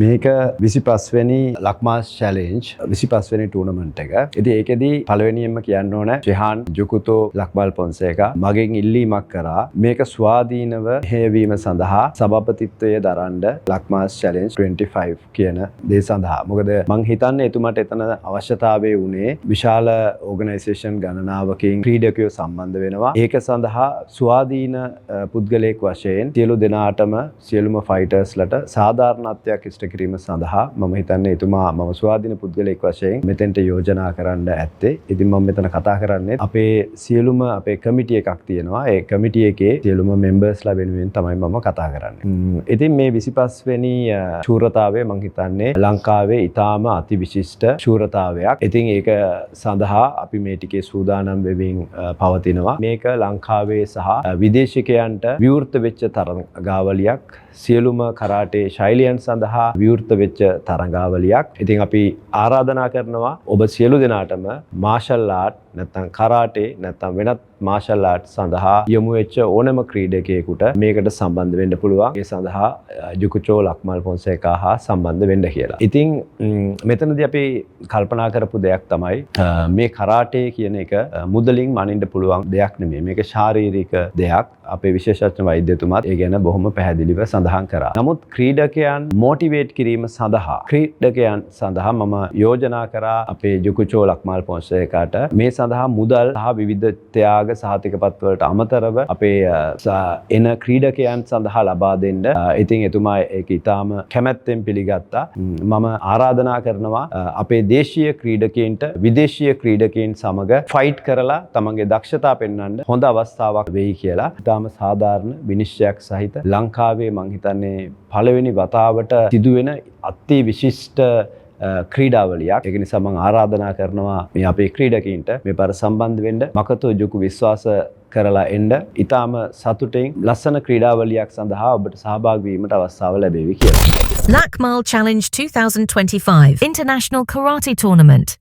මේක 25 වෙනි ලක්මාස් චැලෙන්ජ් 25 වෙනි ටූර්නමන්ට් එක. ඉතින් ඒකෙදි පළවෙනියෙන්ම කියන්න ඕන ජෙහාන් ජුකුතෝ ලක්බල් පොන්සේකා මගෙන් ඉල්ලීමක් කරා මේක ස්වාධීනව හේවීම සඳහා සභාපතිත්වය දරන්න ලක්මාස් චැලෙන්ජ් 25 කියන දේ සඳහා. මොකද මං හිතන්නේ එතුමාට එතන අවශ්‍යතාවය වුණේ විශාල ඕගනයිසේෂන් ගණනාවකින් ක්‍රීඩකයෝ සම්බන්ධ වෙනවා. ඒක සඳහා ස්වාධීන පුද්ගලයෙක් වශයෙන් සියලු දෙනාටම සියලුම ෆයිටර්ස්ලට සාධාරණත්වයක් ඉෂ්ට කිරීම සඳහා මම හිතන්නේ එතුමා මම ස්වාධීන පුද්ගලයෙක් වශයෙන් මෙතෙන්ට යෝජනා කරන්න ඇත්තේ. ඉතින් මම මෙතන කතා කරන්නේ අපේ සියලුම අපේ කමිටි එකක් තියෙනවා. ඒ කමිටි එකේ සියලුම මෙම්බර්ස්ලා වෙනුවෙන් තමයි මම කතා කරන්නේ. ඉතින් මේ 25 වෙනි ශූරතාවය මම හිතන්නේ ලංකාවේ ඊටාම අතිවිශිෂ්ට ශූරතාවයක්. ඉතින් ඒක සඳහා අපි මේ ටිකේ සූදානම් වෙමින් පවතිනවා. මේක ලංකාවේ සහ විදේශිකයන්ට විවෘත වෙච්ච තරඟාවලියක්. සියලුම කරාටේ ශෛලියන් සඳහා විවෘත වෙච්ච තරඟාවලියක්. ඉතින් අපි ආරාධනා කරනවා ඔබ සියලු දෙනාටම මාෂල් ආර්ට් නැත්නම් කරාටේ නැත්නම් වෙනත් මාෂල් ආර්ට් සඳහා යොමු වෙච්ච ඕනෑම ක්‍රීඩකයෙකුට මේකට සම්බන්ධ වෙන්න පුළුවන්. ඒ සඳහා ජුකුචෝ ලක්මල් පොන්සේකා හා සම්බන්ධ වෙන්න කියලා. ඉතින් මෙතනදී අපි කල්පනා කරපු දෙයක් තමයි මේ කරාටේ කියන එක මුදලින් මනින්න පුළුවන් දෙයක් නෙමෙයි. මේක ශාරීරික දෙයක්. අපේ විශේෂඥ වෛද්‍යතුමාත් ඒ ගැන බොහොම පැහැදිලිව සඳහන් කරා. නමුත් ක්‍රීඩකයන් මොටිවේට් කිරීම සඳහා ක්‍රීඩකයන් සඳහා මම යෝජනා කරා අපේ ජුකුචෝ ලක්මල් පොන්සේකාට මේ සඳහා මුදල් සහ විවිධ ත්‍යාග සහතිකපත් වලට අමතරව අපේ එන ක්‍රීඩකයන් සඳහා ලබා දෙන්න. ඉතින් එතුමා ඒක ඉතාම කැමැත්තෙන් පිළිගත්තා. මම ආරාධනා කරනවා අපේ දේශීය ක්‍රීඩකයන්ට විදේශීය ක්‍රීඩකයන් සමග ෆයිට් කරලා තමන්ගේ දක්ෂතා පෙන්වන්න හොඳ අවස්ථාවක් වෙයි කියලා. ඉතාම සාධාරණ විනිශ්චයක් සහිත ලංකාවේ මං හිතන්නේ පළවෙනි වතාවට සිදුවෙන අති විශිෂ්ට ක්‍රීඩාවලියක්. ඒක නිසා මම ආරාධනා කරනවා මේ අපේ ක්‍රීඩකයින්ට මේ පාර සම්බන්ධ වෙන්න. මකතෝ ජුකු විශ්වාස කරලා එන්න. ඊටාම සතුටින් ලස්සන ක්‍රීඩාවලියක් සඳහා ඔබට සහභාගී වීමට අවස්ථාව ලැබෙවි කියලා. Lakmal Challenge 2025 International Karate Tournament.